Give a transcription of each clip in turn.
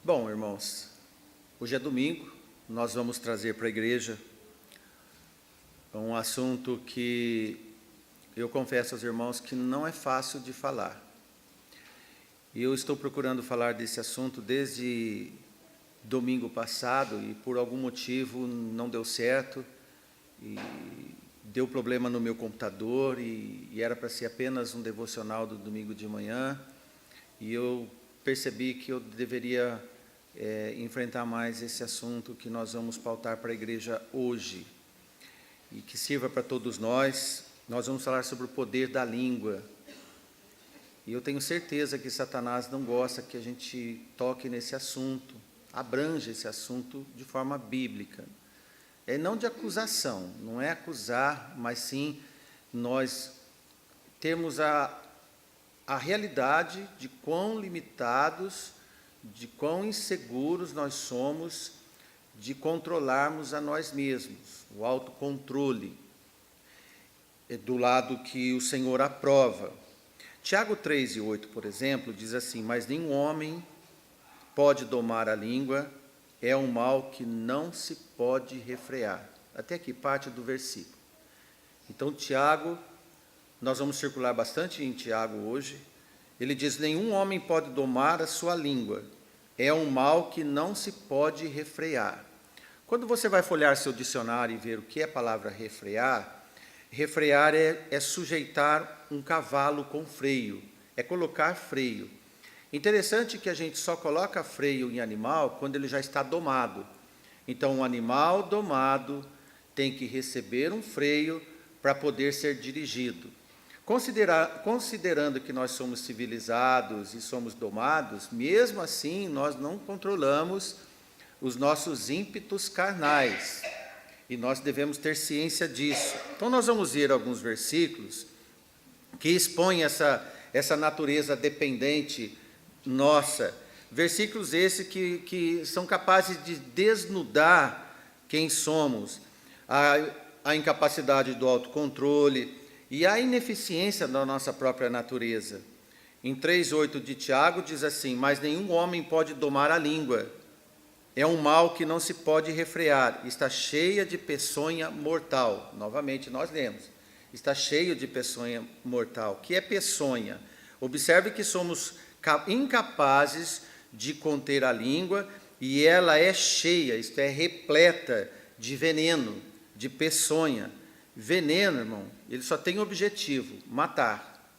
Bom, irmãos, hoje é domingo, nós vamos trazer para a igreja um assunto que eu confesso aos irmãos que não é fácil de falar. E eu estou procurando falar desse assunto desde domingo passado e por algum motivo não deu certo e deu problema no meu computador e era para ser apenas um devocional do domingo de manhã e eu percebi que eu deveria enfrentar mais esse assunto que nós vamos pautar para a igreja hoje e que sirva para todos nós. Nós vamos falar sobre o poder da língua. E eu tenho certeza que Satanás não gosta que a gente toque nesse assunto, abranja esse assunto de forma bíblica. É não de acusação, não é acusar, mas sim nós temos a realidade de quão limitados, de quão inseguros nós somos de controlarmos a nós mesmos, o autocontrole, é do lado que o Senhor aprova. Tiago 3:8, por exemplo, diz assim: mas nenhum homem pode domar a língua, é um mal que não se pode refrear. Até aqui, parte do versículo. Então, Tiago, nós vamos circular bastante em Tiago hoje, ele diz: nenhum homem pode domar a sua língua, é um mal que não se pode refrear. Quando você vai folhear seu dicionário e ver o que é a palavra refrear, refrear é sujeitar um cavalo com freio, é colocar freio. Interessante que a gente só coloca freio em animal quando ele já está domado. Então, um animal domado tem que receber um freio para poder ser dirigido. Considerando que nós somos civilizados e somos domados, mesmo assim nós não controlamos os nossos ímpetos carnais. E nós devemos ter ciência disso. Então nós vamos ver alguns versículos que expõem essa natureza dependente nossa. Versículos esses que são capazes de desnudar quem somos, a incapacidade do autocontrole e a ineficiência da nossa própria natureza. Em 3:8 de Tiago diz assim: mas nenhum homem pode domar a língua, é um mal que não se pode refrear, está cheia de peçonha mortal. Novamente nós lemos, está cheio de peçonha mortal. O que é peçonha? Observe que somos incapazes de conter a língua e ela é cheia, isto é, repleta de veneno, de peçonha. Veneno, irmão, ele só tem objetivo: matar.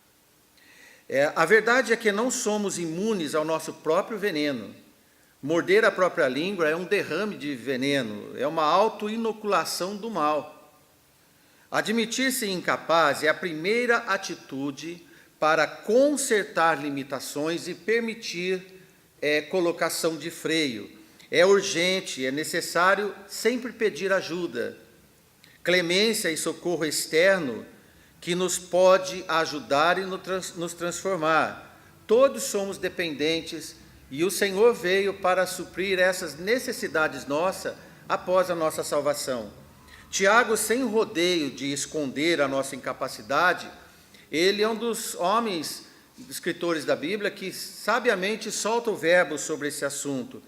A verdade é que não somos imunes ao nosso próprio veneno. Morder a própria língua é um derrame de veneno, é uma auto-inoculação do mal. Admitir-se incapaz é a primeira atitude para consertar limitações e permitir colocação de freio. É urgente, é necessário sempre pedir ajuda, clemência e socorro externo que nos pode ajudar e nos transformar. Todos somos dependentes e o Senhor veio para suprir essas necessidades nossas após a nossa salvação. Tiago, sem rodeio de esconder a nossa incapacidade, ele é um dos homens, escritores da Bíblia, que sabiamente solta o verbo sobre esse assunto.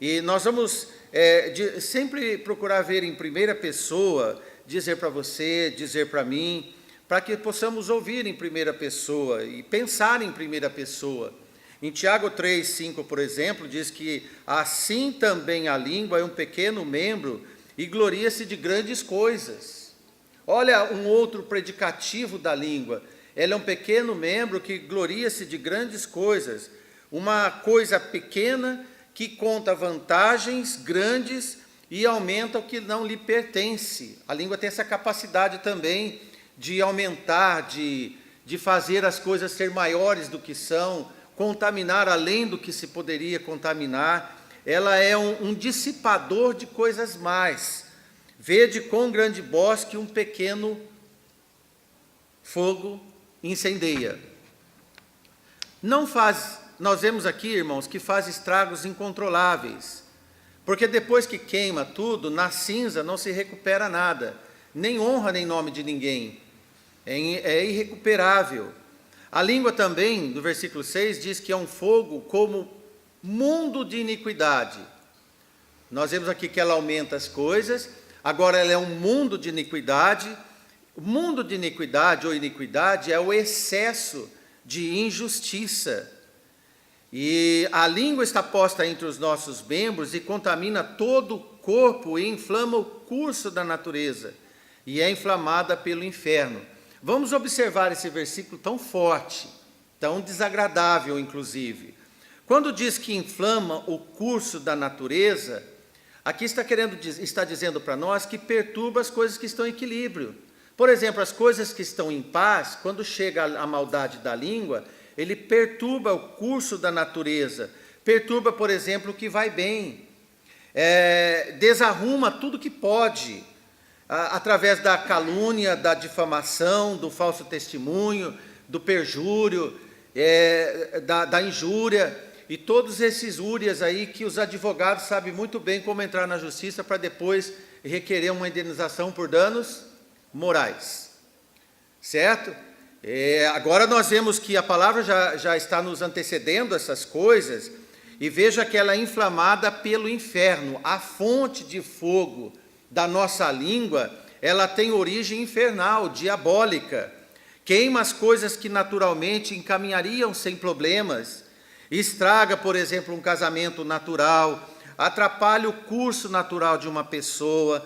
E nós vamos sempre procurar ver em primeira pessoa, dizer para você, dizer para mim, para que possamos ouvir em primeira pessoa e pensar em primeira pessoa. Em Tiago 3:5, por exemplo, diz que assim também a língua é um pequeno membro e gloria-se de grandes coisas. Olha um outro predicativo da língua: ela é um pequeno membro que gloria-se de grandes coisas. Uma coisa pequena que conta vantagens grandes e aumenta o que não lhe pertence. A língua tem essa capacidade também de aumentar, de fazer as coisas ser maiores do que são, contaminar além do que se poderia contaminar. Ela é um dissipador de coisas mais. Vede quão grande bosque um pequeno fogo incendeia. Nós vemos aqui, irmãos, que faz estragos incontroláveis, porque depois que queima tudo, na cinza não se recupera nada, nem honra nem nome de ninguém, é irrecuperável. A língua também, no versículo 6, diz que é um fogo como mundo de iniquidade. Nós vemos aqui que ela aumenta as coisas, agora ela é um mundo de iniquidade. O mundo de iniquidade ou iniquidade é o excesso de injustiça. E a língua está posta entre os nossos membros e contamina todo o corpo e inflama o curso da natureza, e é inflamada pelo inferno. Vamos observar esse versículo tão forte, tão desagradável, inclusive. Quando diz que inflama o curso da natureza, aqui está dizendo para nós que perturba as coisas que estão em equilíbrio. Por exemplo, as coisas que estão em paz, quando chega a maldade da língua, ele perturba o curso da natureza, perturba, por exemplo, o que vai bem, desarruma tudo que pode, através da calúnia, da difamação, do falso testemunho, do perjúrio, da injúria, e todos esses úrias aí que os advogados sabem muito bem como entrar na justiça para depois requerer uma indenização por danos morais, certo? Agora nós vemos que a palavra já está nos antecedendo essas coisas, e veja que ela é inflamada pelo inferno. A fonte de fogo da nossa língua, ela tem origem infernal, diabólica, queima as coisas que naturalmente encaminhariam sem problemas, estraga, por exemplo, um casamento natural, atrapalha o curso natural de uma pessoa,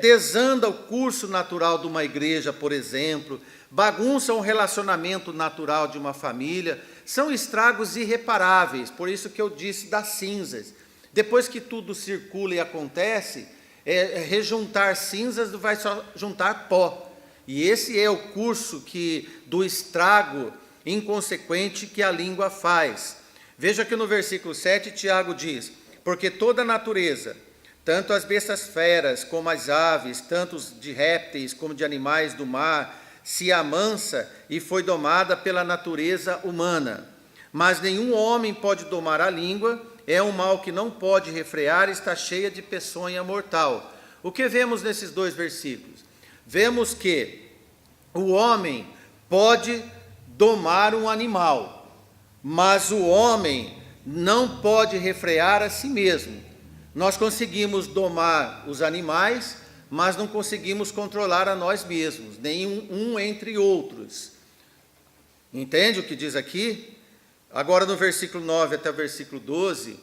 desanda o curso natural de uma igreja, por exemplo, bagunça o relacionamento natural de uma família, são estragos irreparáveis, por isso que eu disse das cinzas. Depois que tudo circula e acontece, rejuntar cinzas vai só juntar pó. E esse é o curso do estrago inconsequente que a língua faz. Veja que no versículo 7, Tiago diz: porque toda a natureza, tanto as bestas feras como as aves, tanto de répteis como de animais do mar, se amansa e foi domada pela natureza humana. Mas nenhum homem pode domar a língua, é um mal que não pode refrear, está cheia de peçonha mortal. O que vemos nesses dois versículos? Vemos que o homem pode domar um animal, mas o homem não pode refrear a si mesmo. Nós conseguimos domar os animais, mas não conseguimos controlar a nós mesmos, nenhum entre outros. Entende o que diz aqui? Agora no versículo 9 até o versículo 12,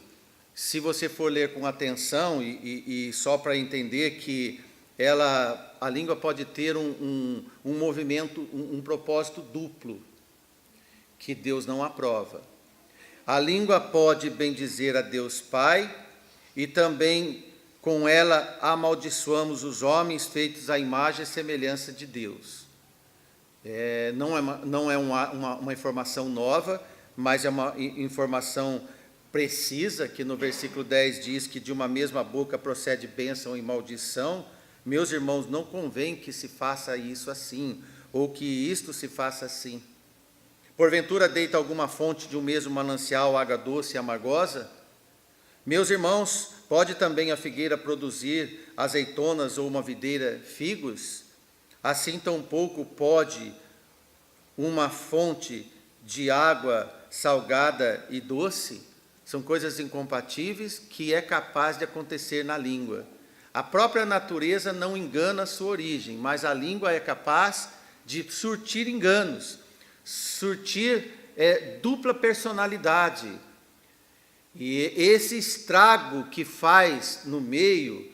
se você for ler com atenção, e só para entender que a língua pode ter um movimento, um propósito duplo, que Deus não aprova. A língua pode bendizer a Deus Pai, e também com ela amaldiçoamos os homens feitos à imagem e semelhança de Deus. Não é uma informação nova, mas é uma informação precisa, que no versículo 10 diz que de uma mesma boca procede bênção e maldição. Meus irmãos, não convém que se faça isso assim, ou que isto se faça assim. Porventura deita alguma fonte de um mesmo manancial água doce e amargosa? Meus irmãos, pode também a figueira produzir azeitonas ou uma videira figos? Assim tampouco pode uma fonte de água salgada e doce? São coisas incompatíveis que é capaz de acontecer na língua. A própria natureza não engana a sua origem, mas a língua é capaz de surtir enganos, surtir dupla personalidade. E esse estrago que faz no meio,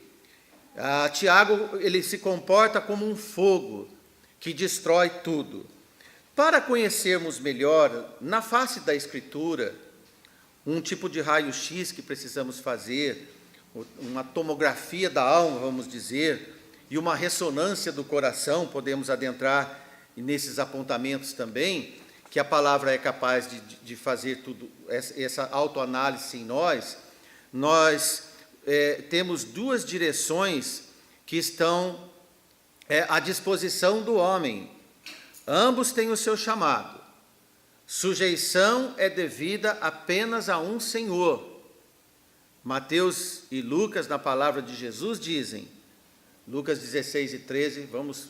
Tiago, ele se comporta como um fogo que destrói tudo. Para conhecermos melhor, na face da Escritura, um tipo de raio-x que precisamos fazer, uma tomografia da alma, vamos dizer, e uma ressonância do coração, podemos adentrar nesses apontamentos também, que a palavra é capaz de fazer tudo, essa autoanálise em nós. Nós temos duas direções que estão à disposição do homem. Ambos têm o seu chamado. Sujeição é devida apenas a um Senhor. Mateus e Lucas, na palavra de Jesus, dizem, Lucas 16 e 13, vamos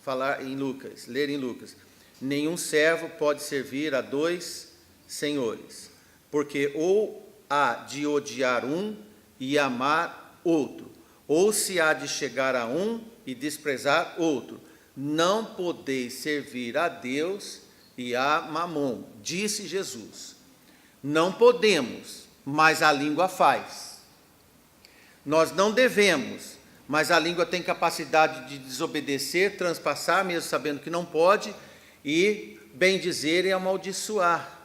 falar em Lucas, ler em Lucas. Nenhum servo pode servir a dois senhores, porque ou há de odiar um e amar outro, ou se há de chegar a um e desprezar outro. Não podeis servir a Deus e a Mamon, disse Jesus. Não podemos, mas a língua faz. Nós não devemos, mas a língua tem capacidade de desobedecer, transpassar, mesmo sabendo que não pode, e bendizer e amaldiçoar.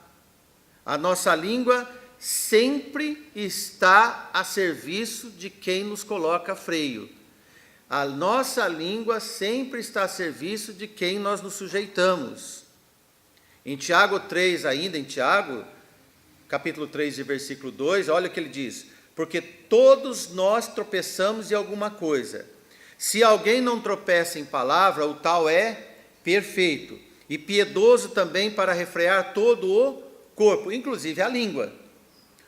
A nossa língua sempre está a serviço de quem nos coloca freio. A nossa língua sempre está a serviço de quem nós nos sujeitamos. Em Tiago 3 ainda, em Tiago, capítulo 3, versículo 2, olha o que ele diz: porque todos nós tropeçamos em alguma coisa. Se alguém não tropeça em palavra, o tal é perfeito, e piedoso também para refrear todo o corpo, inclusive a língua.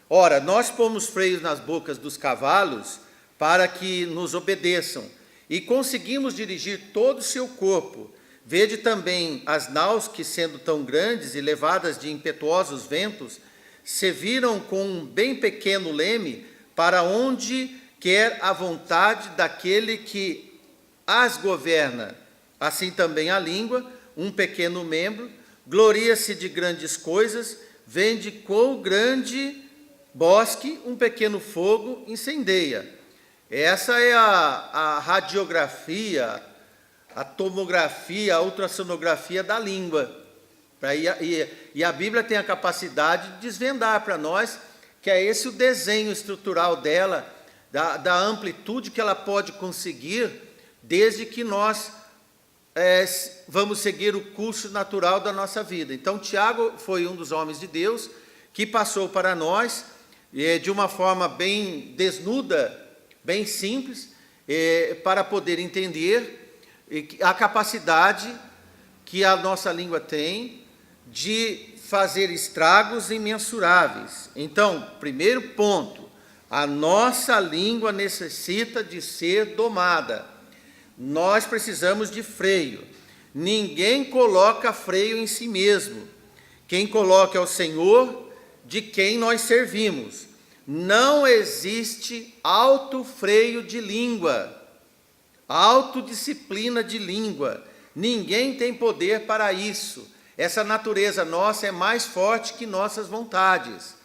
Ora, nós pomos freios nas bocas dos cavalos para que nos obedeçam, e conseguimos dirigir todo o seu corpo. Vede também as naus que, sendo tão grandes e levadas de impetuosos ventos, se viram com um bem pequeno leme para onde quer a vontade daquele que as governa. Assim também a língua, um pequeno membro, gloria-se de grandes coisas, vende quão grande bosque um pequeno fogo incendeia. Essa é a radiografia, a tomografia, a ultrassonografia da língua. E a Bíblia tem a capacidade de desvendar para nós que é esse o desenho estrutural dela, da amplitude que ela pode conseguir, desde que nós vamos seguir o curso natural da nossa vida. Então, Tiago foi um dos homens de Deus que passou para nós, de uma forma bem desnuda, bem simples, para poder entender a capacidade que a nossa língua tem de fazer estragos imensuráveis. Então, primeiro ponto, a nossa língua necessita de ser domada. Nós precisamos de freio. Ninguém coloca freio em si mesmo. Quem coloca é o Senhor, de quem nós servimos. Não existe autofreio de língua, autodisciplina de língua. Ninguém tem poder para isso. Essa natureza nossa é mais forte que nossas vontades.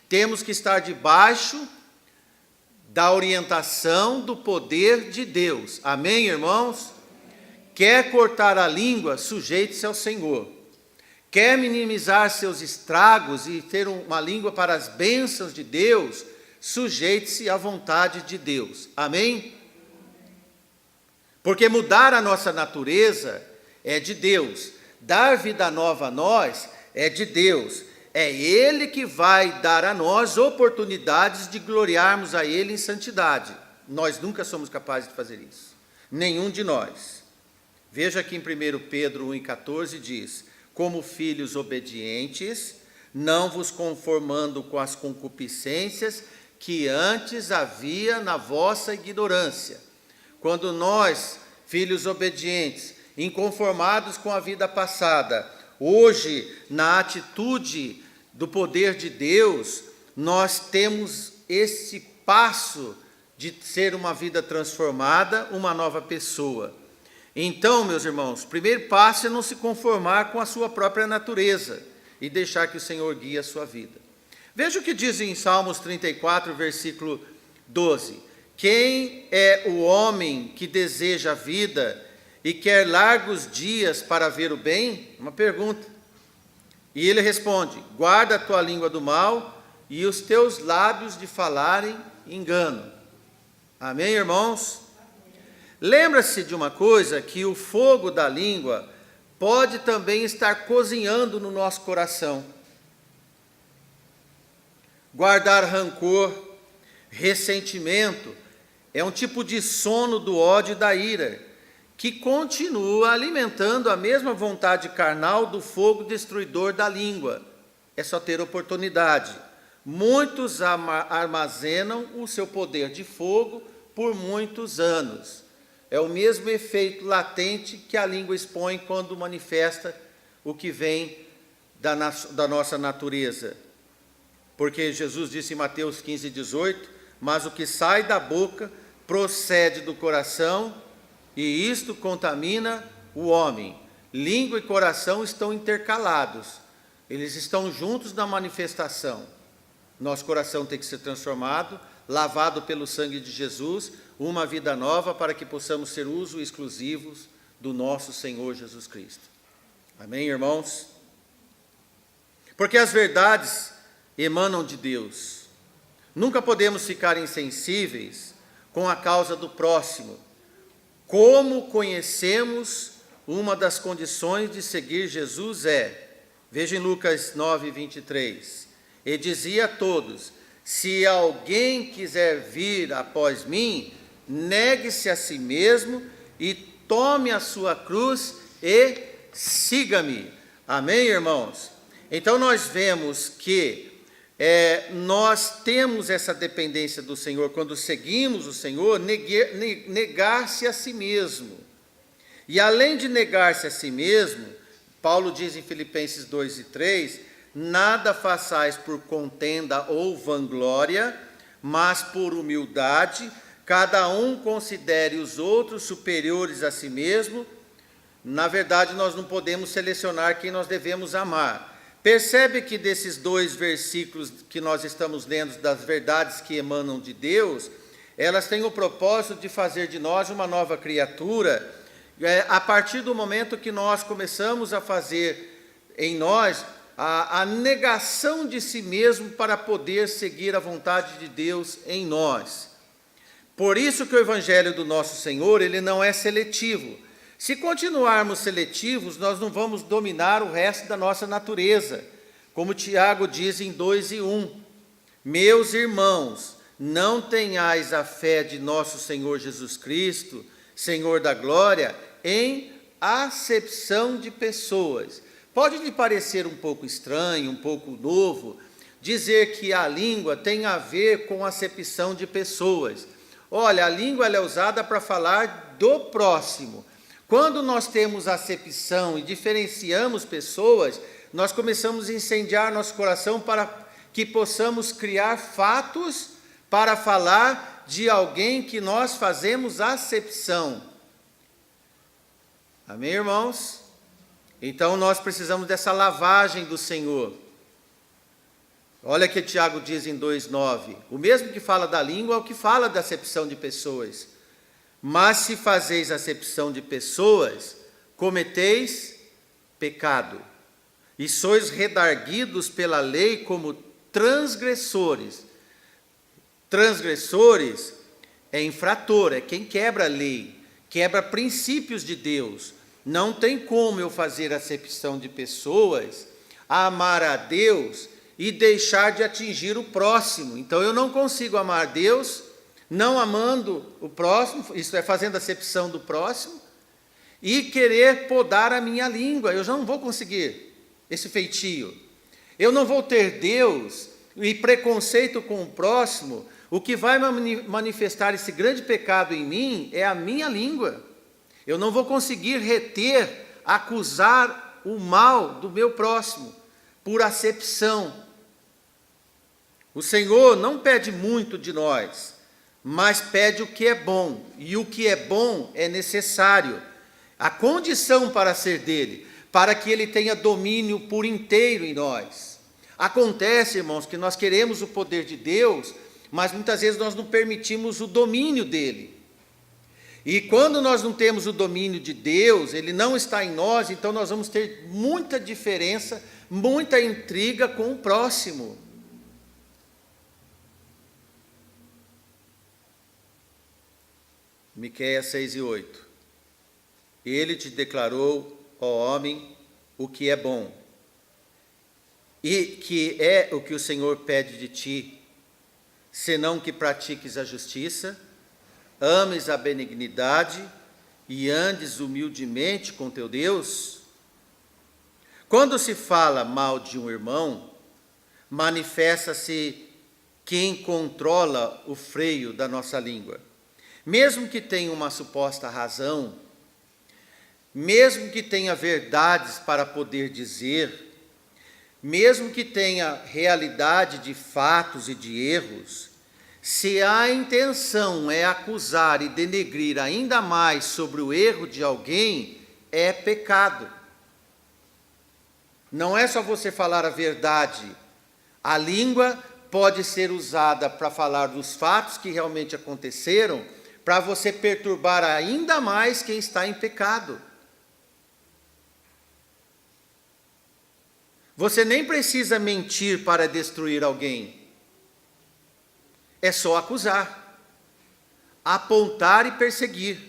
Temos que estar debaixo da orientação do poder de Deus. Amém, irmãos? Quer cortar a língua? Sujeite-se ao Senhor. Quer minimizar seus estragos e ter uma língua para as bênçãos de Deus? Sujeite-se à vontade de Deus. Amém? Porque mudar a nossa natureza é de Deus. Dar vida nova a nós é de Deus. É Ele que vai dar a nós oportunidades de gloriarmos a Ele em santidade. Nós nunca somos capazes de fazer isso. Nenhum de nós. Veja aqui em 1 Pedro 1,14 diz: como filhos obedientes, não vos conformando com as concupiscências que antes havia na vossa ignorância. Quando nós, filhos obedientes, inconformados com a vida passada, hoje, na atitude do poder de Deus, nós temos esse passo de ser uma vida transformada, uma nova pessoa. Então, meus irmãos, o primeiro passo é não se conformar com a sua própria natureza e deixar que o Senhor guie a sua vida. Veja o que diz em Salmos 34, versículo 12. Quem é o homem que deseja a vida e quer largos dias para ver o bem? Uma pergunta. E ele responde: guarda a tua língua do mal e os teus lábios de falarem engano. Amém, irmãos? Lembra-se de uma coisa, que o fogo da língua pode também estar cozinhando no nosso coração. Guardar rancor, ressentimento, é um tipo de sono do ódio e da ira, que continua alimentando a mesma vontade carnal do fogo destruidor da língua. É só ter oportunidade. Muitos armazenam o seu poder de fogo por muitos anos. É o mesmo efeito latente que a língua expõe quando manifesta o que vem da nossa natureza. porque Jesus disse em Mateus 15:18, mas o que sai da boca procede do coração, e isto contamina o homem. Língua e coração estão intercalados, eles estão juntos na manifestação. Nosso coração tem que ser transformado, lavado pelo sangue de Jesus, uma vida nova para que possamos ser uso exclusivos do nosso Senhor Jesus Cristo. Amém, irmãos? Porque as verdades emanam de Deus. Nunca podemos ficar insensíveis com a causa do próximo. Como conhecemos, uma das condições de seguir Jesus veja em Lucas 9:23, e dizia a todos: se alguém quiser vir após mim, negue-se a si mesmo e tome a sua cruz e siga-me. Amém, irmãos? Então nós vemos que nós temos essa dependência do Senhor, quando seguimos o Senhor, negar-se a si mesmo. E além de negar-se a si mesmo, Paulo diz em Filipenses 2:3, nada façais por contenda ou vanglória, mas por humildade, cada um considere os outros superiores a si mesmo. Na verdade, nós não podemos selecionar quem nós devemos amar. Percebe que desses 2 versículos que nós estamos lendo, das verdades que emanam de Deus, elas têm o propósito de fazer de nós uma nova criatura, a partir do momento que nós começamos a fazer em nós a negação de si mesmo para poder seguir a vontade de Deus em nós. Por isso que o Evangelho do nosso Senhor, ele não é seletivo. Se continuarmos seletivos, nós não vamos dominar o resto da nossa natureza. Como Tiago diz em 2:1, meus irmãos, não tenhais a fé de nosso Senhor Jesus Cristo, Senhor da glória, em acepção de pessoas. Pode lhe parecer um pouco estranho, um pouco novo, dizer que a língua tem a ver com acepção de pessoas. Olha, a língua ela é usada para falar do próximo. Quando nós temos acepção e diferenciamos pessoas, nós começamos a incendiar nosso coração para que possamos criar fatos para falar de alguém que nós fazemos acepção. Amém, irmãos? Então nós precisamos dessa lavagem do Senhor. Olha que Tiago diz em 2:9, o mesmo que fala da língua é o que fala da acepção de pessoas. Mas se fazeis acepção de pessoas, cometeis pecado, e sois redarguidos pela lei como transgressores. Transgressores é infrator, é quem quebra a lei, quebra princípios de Deus. Não tem como eu fazer acepção de pessoas, amar a Deus e deixar de atingir o próximo. Então eu não consigo amar Deus não amando o próximo, isso é fazendo acepção do próximo, e querer podar a minha língua. Eu já não vou conseguir esse feitio. Eu não vou ter Deus e preconceito com o próximo. O que vai manifestar esse grande pecado em mim é a minha língua. Eu não vou conseguir reter, acusar o mal do meu próximo por acepção. O Senhor não pede muito de nós, mas pede o que é bom, e o que é bom é necessário. A condição para ser dele, para que ele tenha domínio por inteiro em nós. Acontece, irmãos, que nós queremos o poder de Deus, mas muitas vezes nós não permitimos o domínio dele. E quando nós não temos o domínio de Deus, ele não está em nós, então nós vamos ter muita diferença, muita intriga com o próximo. Miqueias 6:8. Ele te declarou, ó homem, o que é bom, e que é o que o Senhor pede de ti, senão que pratiques a justiça, ames a benignidade e andes humildemente com teu Deus. Quando se fala mal de um irmão, manifesta-se quem controla o freio da nossa língua. Mesmo que tenha uma suposta razão, mesmo que tenha verdades para poder dizer, mesmo que tenha realidade de fatos e de erros, se a intenção é acusar e denegrir ainda mais sobre o erro de alguém, é pecado. Não é só você falar a verdade. A língua pode ser usada para falar dos fatos que realmente aconteceram, para você perturbar ainda mais quem está em pecado. Você nem precisa mentir para destruir alguém. É só acusar, apontar e perseguir,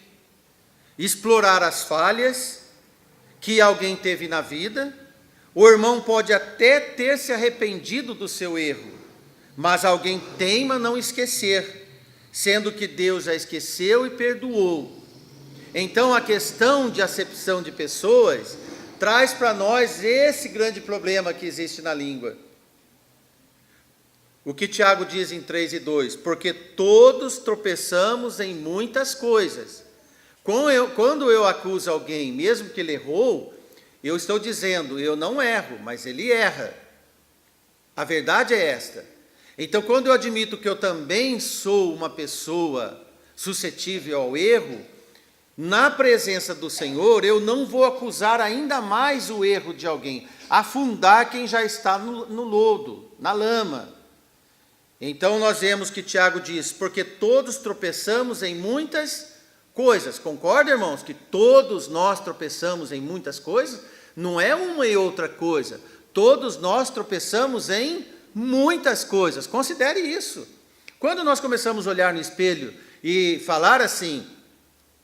explorar as falhas que alguém teve na vida. O irmão pode até ter se arrependido do seu erro, mas alguém teima não esquecer, sendo que Deus já esqueceu e perdoou. Então a questão de acepção de pessoas traz para nós esse grande problema que existe na língua. O que Tiago diz em 3:2, porque todos tropeçamos em muitas coisas. Quando eu acuso alguém, mesmo que ele errou, eu estou dizendo, eu não erro, mas ele erra. A verdade é esta. Então, quando eu admito que eu também sou uma pessoa suscetível ao erro, na presença do Senhor, eu não vou acusar ainda mais o erro de alguém, afundar quem já está no lodo, na lama. Então nós vemos que Tiago diz, porque todos tropeçamos em muitas coisas. Concorda, irmãos, que todos nós tropeçamos em muitas coisas? Não é uma e outra coisa. Todos nós tropeçamos em muitas coisas. Considere isso. Quando nós começamos a olhar no espelho e falar assim,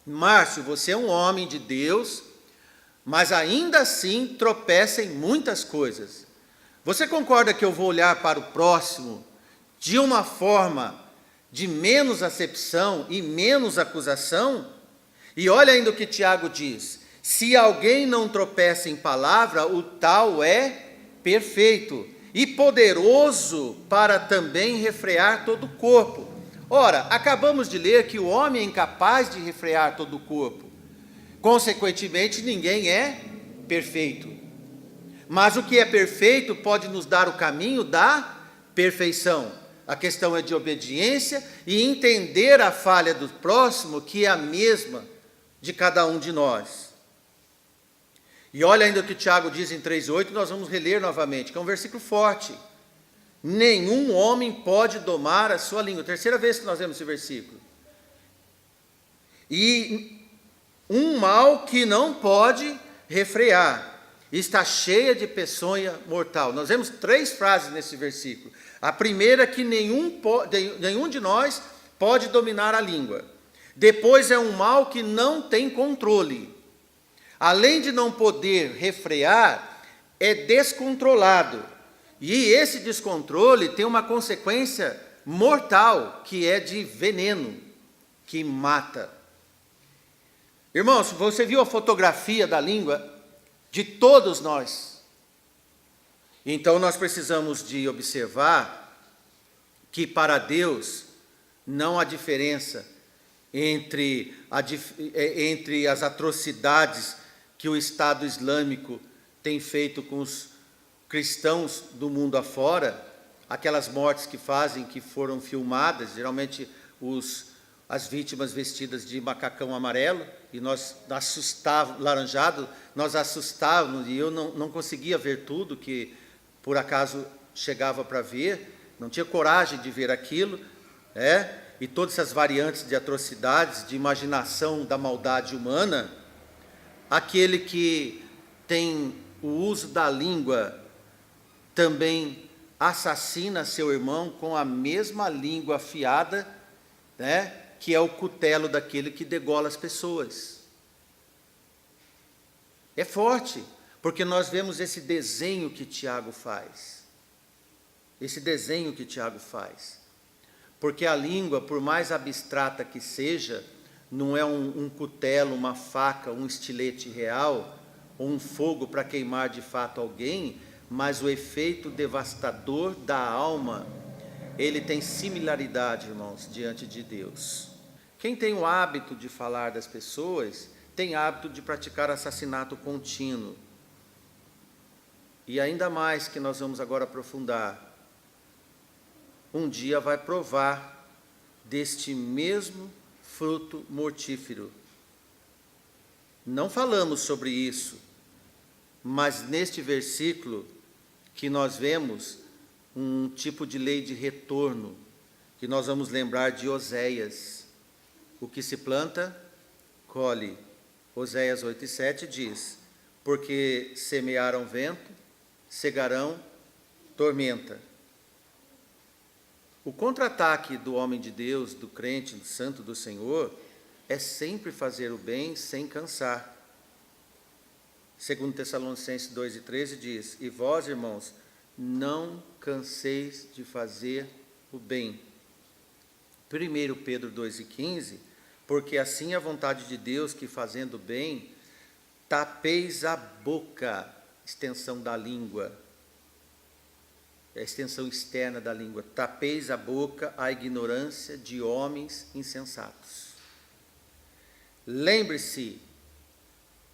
Márcio, você é um homem de Deus, mas ainda assim tropeça em muitas coisas. Você concorda que eu vou olhar para o próximo de uma forma de menos acepção e menos acusação? E olha ainda o que Tiago diz, se alguém não tropeça em palavra, o tal é perfeito e poderoso para também refrear todo o corpo. Ora, acabamos de ler que o homem é incapaz de refrear todo o corpo. Consequentemente, ninguém é perfeito. Mas o que é perfeito pode nos dar o caminho da perfeição. A questão é de obediência e entender a falha do próximo, que é a mesma de cada um de nós. E olha ainda o que Tiago diz em 3:8, nós vamos reler novamente, que é um versículo forte. Nenhum homem pode domar a sua língua. Terceira vez que nós vemos esse versículo. E um mal que não pode refrear, está cheia de peçonha mortal. Nós vemos 3 frases nesse versículo. A primeira é que nenhum de nós pode dominar a língua. Depois é um mal que não tem controle. Além de não poder refrear, é descontrolado. E esse descontrole tem uma consequência mortal, que é de veneno, que mata. Irmãos, você viu a fotografia da língua de todos nós? Então nós precisamos de observar que para Deus não há diferença entre as atrocidades que o Estado Islâmico tem feito com os cristãos do mundo afora, aquelas mortes que fazem, que foram filmadas, geralmente as vítimas vestidas de macacão amarelo, e nós assustávamos, laranjado, nós assustávamos, e eu não conseguia ver tudo que por acaso chegava para ver, não tinha coragem de ver aquilo, e todas essas variantes de atrocidades, de imaginação da maldade humana. Aquele que tem o uso da língua também assassina seu irmão com a mesma língua afiada, que é o cutelo daquele que degola as pessoas. É forte, porque nós vemos esse desenho que Tiago faz. Esse desenho que Tiago faz. Porque a língua, por mais abstrata que seja, não é um cutelo, uma faca, um estilete real, ou um fogo para queimar de fato alguém, mas o efeito devastador da alma, ele tem similaridade, irmãos, diante de Deus. Quem tem o hábito de falar das pessoas, tem hábito de praticar assassinato contínuo. e ainda mais que nós vamos agora aprofundar, um dia vai provar deste mesmo fruto mortífero. Não falamos sobre isso, mas neste versículo que nós vemos um tipo de lei de retorno, que nós vamos lembrar de Oséias. O que se planta, colhe. Oséias 8:7 diz: porque semearam vento, cegarão tormenta. O contra-ataque do homem de Deus, do crente, do santo do Senhor, é sempre fazer o bem sem cansar. 2 Tessalonicenses 2:13 diz: e vós, irmãos, não canseis de fazer o bem. 1 Pedro 2:15, porque assim é a vontade de Deus, que fazendo bem, tapeis a boca, extensão da língua, a extensão externa da língua, tapeis a boca à ignorância de homens insensatos. Lembre-se,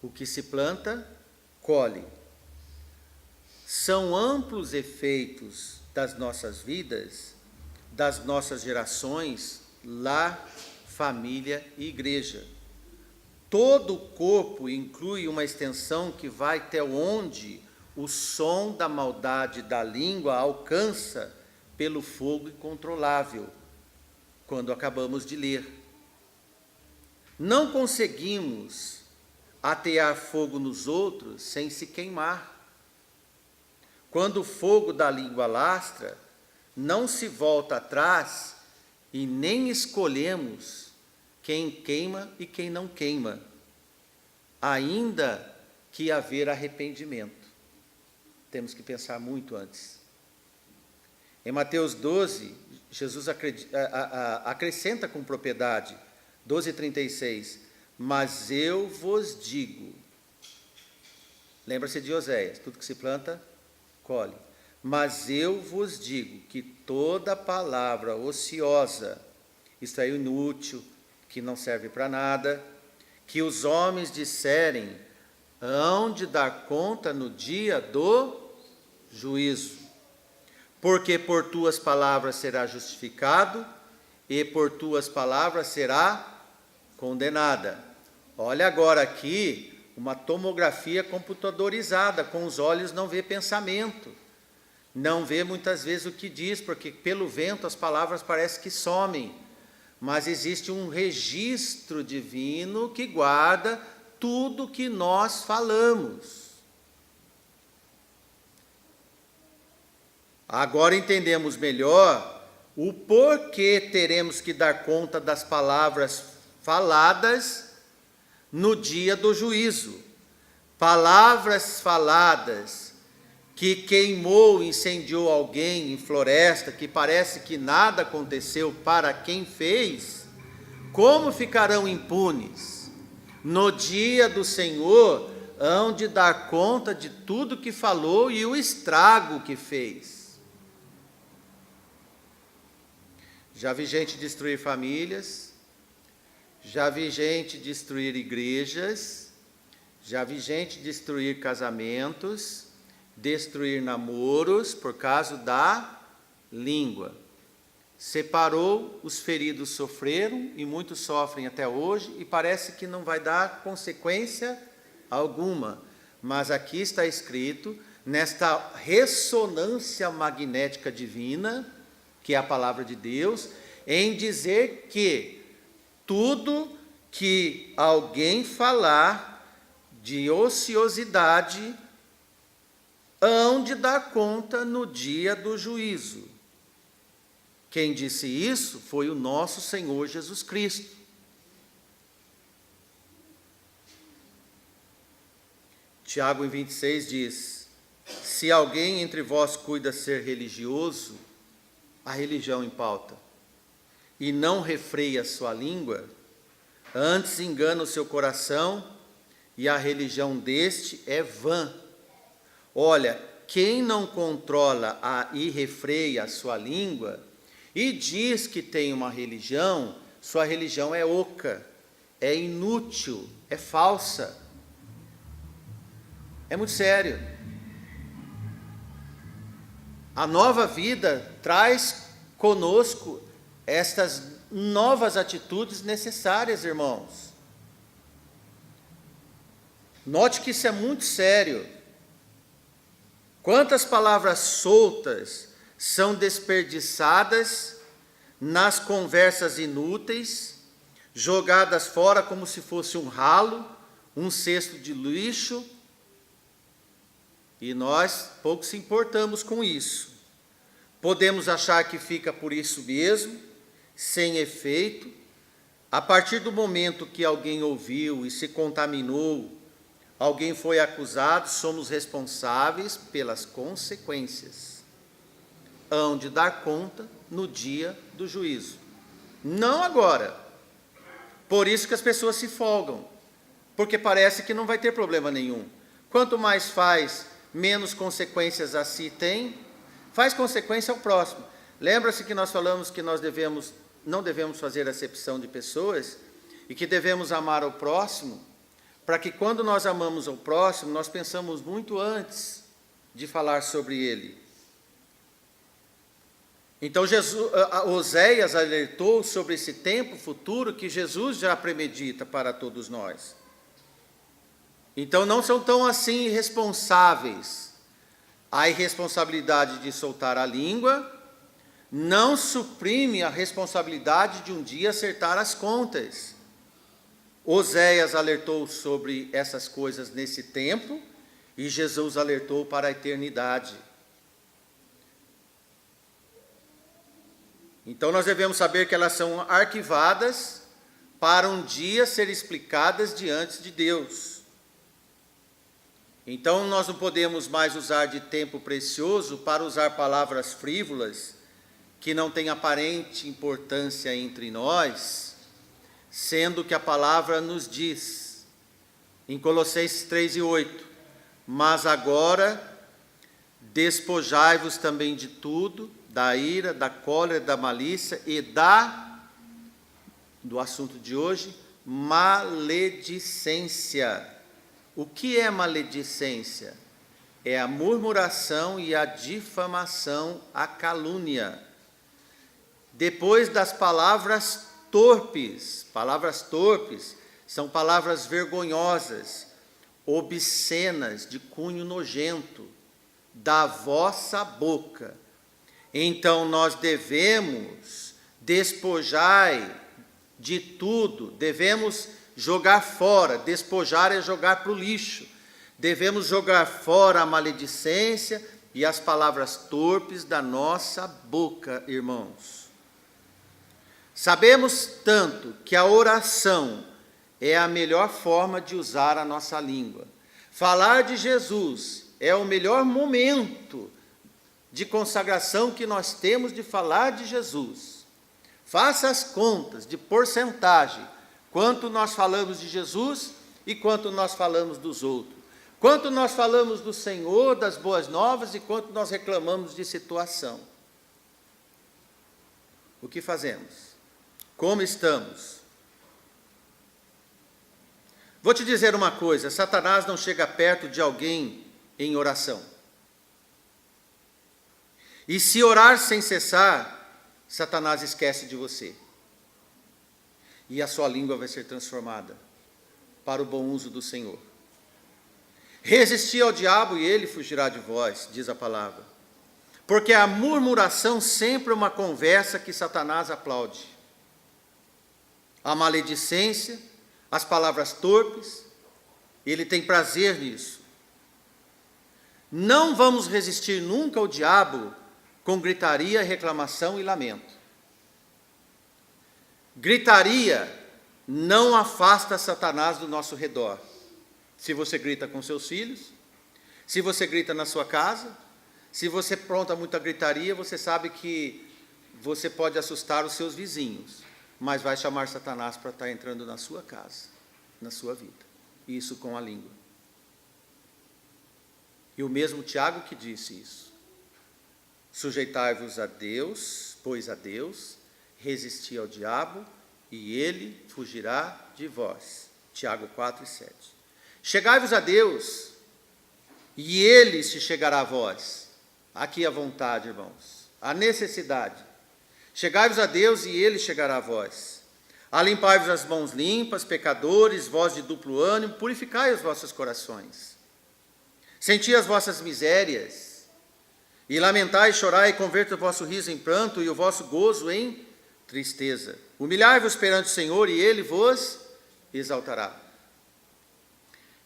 o que se planta, colhe. São amplos efeitos das nossas vidas, das nossas gerações, lar, família e igreja. Todo o corpo inclui uma extensão que vai até onde o som da maldade da língua alcança pelo fogo incontrolável, quando acabamos de ler. Não conseguimos atear fogo nos outros sem se queimar. Quando o fogo da língua lastra, não se volta atrás e nem escolhemos quem queima e quem não queima, ainda que haver arrependimento. Temos que pensar muito antes. Em Mateus 12, Jesus acrescenta com propriedade, 12:36, mas eu vos digo, lembra-se de Oséias, tudo que se planta, colhe. Mas eu vos digo que toda palavra ociosa, isto é, inútil, que não serve para nada, que os homens disserem, hão de dar conta no dia do juízo. Porque por tuas palavras será justificado, e por tuas palavras será condenada. Olha agora aqui, uma tomografia computadorizada, com os olhos não vê pensamento, não vê muitas vezes o que diz, porque pelo vento as palavras parecem que somem, mas existe um registro divino que guarda tudo que nós falamos. Agora entendemos melhor o porquê teremos que dar conta das palavras faladas no dia do juízo. Palavras faladas que queimou, incendiou alguém em floresta, que parece que nada aconteceu para quem fez, como ficarão impunes? No dia do Senhor, hão de dar conta de tudo que falou e o estrago que fez. Já vi gente destruir famílias, já vi gente destruir igrejas, já vi gente destruir casamentos, destruir namoros por causa da língua. Separou, os feridos sofreram, e muitos sofrem até hoje, e parece que não vai dar consequência alguma. Mas aqui está escrito, nesta ressonância magnética divina, que é a palavra de Deus, em dizer que tudo que alguém falar de ociosidade, hão de dar conta no dia do juízo. Quem disse isso foi o nosso Senhor Jesus Cristo. Tiago, em 26, diz: se alguém entre vós cuida ser religioso, a religião em pauta, e não refreia sua língua, antes engana o seu coração, e a religião deste é vã. Olha, quem não controla e refreia a sua língua, e diz que tem uma religião, sua religião é oca, é inútil, é falsa. É muito sério. A nova vida traz conosco estas novas atitudes necessárias, irmãos. Note que isso é muito sério. Quantas palavras soltas são desperdiçadas nas conversas inúteis, jogadas fora como se fosse um ralo, um cesto de lixo, e nós pouco se importamos com isso. Podemos achar que fica por isso mesmo, sem efeito. A partir do momento que alguém ouviu e se contaminou, alguém foi acusado, somos responsáveis pelas consequências. Hão de dar conta no dia do juízo. Não agora. Por isso que as pessoas se folgam, porque parece que não vai ter problema nenhum. Quanto mais faz, menos consequências a si tem, faz consequência ao próximo. Lembra-se que nós falamos que nós não devemos fazer acepção de pessoas e que devemos amar ao próximo, para que quando nós amamos ao próximo, nós pensamos muito antes de falar sobre ele. Então Oséias alertou sobre esse tempo futuro que Jesus já premedita para todos nós. Então não são tão assim irresponsáveis. A irresponsabilidade de soltar a língua não suprime a responsabilidade de um dia acertar as contas. Oséias alertou sobre essas coisas nesse tempo e Jesus alertou para a eternidade. Então nós devemos saber que elas são arquivadas para um dia ser explicadas diante de Deus. Então nós não podemos mais usar de tempo precioso para usar palavras frívolas que não têm aparente importância entre nós, sendo que a palavra nos diz, em Colossenses 3:8, mas agora despojai-vos também de tudo, da ira, da cólera, da malícia e do assunto de hoje, maledicência. O que é maledicência? É a murmuração e a difamação, a calúnia. Depois das palavras torpes são palavras vergonhosas, obscenas, de cunho nojento, da vossa boca. Então nós devemos despojar de tudo, devemos jogar fora. Despojar é jogar para o lixo. Devemos jogar fora a maledicência e as palavras torpes da nossa boca, irmãos. Sabemos tanto que a oração é a melhor forma de usar a nossa língua. Falar de Jesus é o melhor momento de consagração que nós temos de falar de Jesus. Faça as contas de porcentagem, quanto nós falamos de Jesus e quanto nós falamos dos outros. Quanto nós falamos do Senhor, das boas novas e quanto nós reclamamos de situação. O que fazemos? Como estamos? Vou te dizer uma coisa, Satanás não chega perto de alguém em oração. E se orar sem cessar, Satanás esquece de você. E a sua língua vai ser transformada para o bom uso do Senhor. Resisti ao diabo e ele fugirá de vós, diz a palavra. Porque a murmuração sempre é uma conversa que Satanás aplaude. A maledicência, as palavras torpes, ele tem prazer nisso. Não vamos resistir nunca ao diabo com gritaria, reclamação e lamento. Gritaria não afasta Satanás do nosso redor. Se você grita com seus filhos, se você grita na sua casa, se você apronta muita gritaria, você sabe que você pode assustar os seus vizinhos, mas vai chamar Satanás para estar entrando na sua casa, na sua vida. Isso com a língua. E o mesmo Tiago que disse isso. Sujeitai-vos a Deus, pois a Deus, resisti ao diabo, e ele fugirá de vós. Tiago 4:7. Chegai-vos a Deus, e ele se chegará a vós. Aqui a vontade, irmãos, a necessidade. Chegai-vos a Deus e Ele chegará a vós. Alimpai-vos as mãos limpas, pecadores, vós de duplo ânimo, purificai os vossos corações. Senti as vossas misérias, e lamentai, chorai, e converta o vosso riso em pranto, e o vosso gozo em tristeza. Humilhai-vos perante o Senhor, e Ele vos exaltará.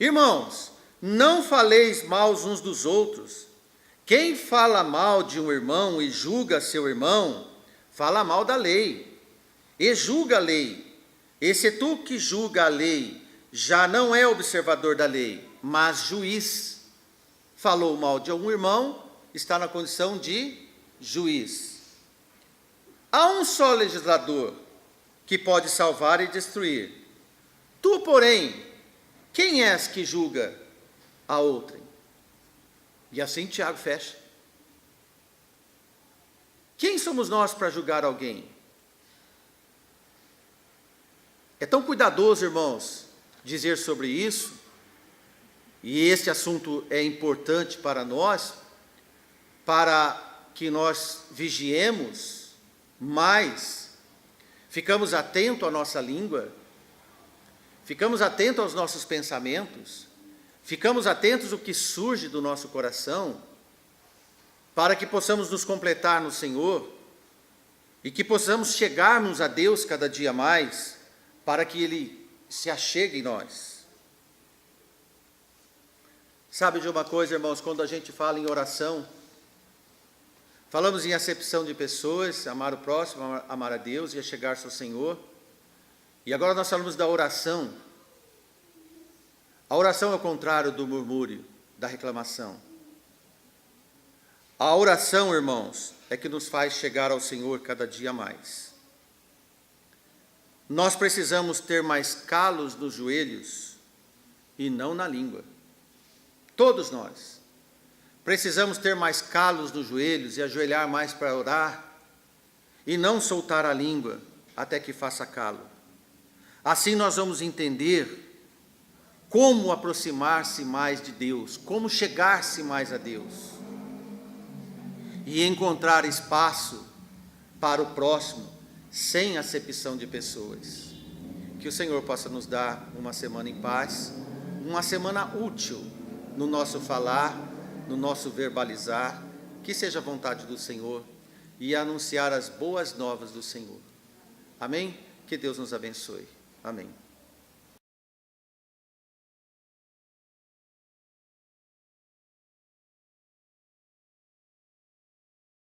Irmãos, não faleis mal uns dos outros. Quem fala mal de um irmão e julga seu irmão, fala mal da lei, e julga a lei. E se tu que julga a lei, já não é observador da lei, mas juiz, falou mal de algum irmão, está na condição de juiz. Há um só legislador que pode salvar e destruir. Tu, porém, quem és que julga a outrem? E assim Tiago fecha. Quem somos nós para julgar alguém? É tão cuidadoso, irmãos, dizer sobre isso, e este assunto é importante para nós, para que nós vigiemos mais, ficamos atentos à nossa língua, ficamos atentos aos nossos pensamentos, ficamos atentos ao que surge do nosso coração, para que possamos nos completar no Senhor e que possamos chegarmos a Deus cada dia mais, para que Ele se achegue em nós. Sabe de uma coisa, irmãos, quando a gente fala em oração, falamos em acepção de pessoas, amar o próximo, amar a Deus e a chegar-se ao Senhor, e agora nós falamos da oração. A oração é o contrário do murmúrio, da reclamação. A oração, irmãos, é que nos faz chegar ao Senhor cada dia mais. Nós precisamos ter mais calos nos joelhos e não na língua. Todos nós precisamos ter mais calos nos joelhos e ajoelhar mais para orar e não soltar a língua até que faça calo. Assim nós vamos entender como aproximar-se mais de Deus, como chegar-se mais a Deus e encontrar espaço para o próximo sem acepção de pessoas. Que o Senhor possa nos dar uma semana em paz, uma semana útil no nosso falar, no nosso verbalizar, que seja a vontade do Senhor e anunciar as boas novas do Senhor. Amém? Que Deus nos abençoe. Amém.